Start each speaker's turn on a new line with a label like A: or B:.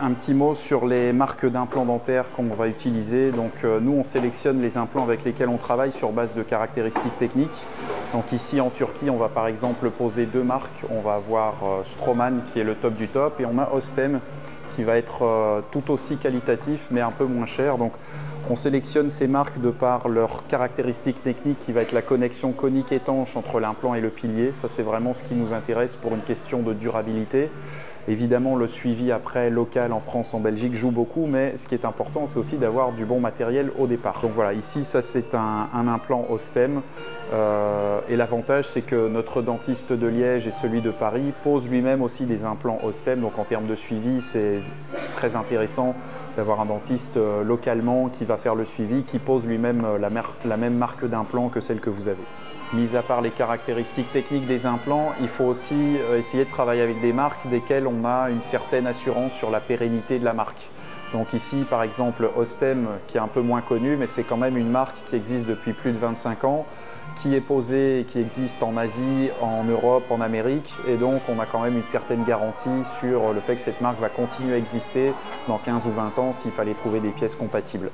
A: Un petit mot sur les marques d'implants dentaires qu'on va utiliser. Donc, nous, on sélectionne les implants avec lesquels on travaille sur base de caractéristiques techniques. Donc ici en Turquie, on va par exemple poser deux marques. On va avoir Straumann qui est le top du top et on a Ostem qui va être tout aussi qualitatif mais un peu moins cher. Donc on sélectionne ces marques de par leurs caractéristiques techniques qui va être la connexion conique étanche entre l'implant et le pilier. Ça, c'est vraiment ce qui nous intéresse pour une question de durabilité. Évidemment, le suivi après local en France, en Belgique joue beaucoup, mais ce qui est important, c'est aussi d'avoir du bon matériel au départ. Donc voilà, ici, ça c'est un implant Ostem. Et l'avantage, c'est que notre dentiste de Liège et celui de Paris pose lui-même aussi des implants Ostem. Donc en termes de suivi, c'est très intéressant d'avoir un dentiste localement qui va faire le suivi, qui pose lui-même la même marque d'implant que celle que vous avez. Mis à part les caractéristiques techniques des implants, il faut aussi essayer de travailler avec des marques desquelles on a une certaine assurance sur la pérennité de la marque. Donc ici, par exemple, Ostem, qui est un peu moins connu, mais c'est quand même une marque qui existe depuis plus de 25 ans, qui est posée et qui existe en Asie, en Europe, en Amérique. Et donc, on a quand même une certaine garantie sur le fait que cette marque va continuer à exister dans 15 ou 20 ans s'il fallait trouver des pièces compatibles.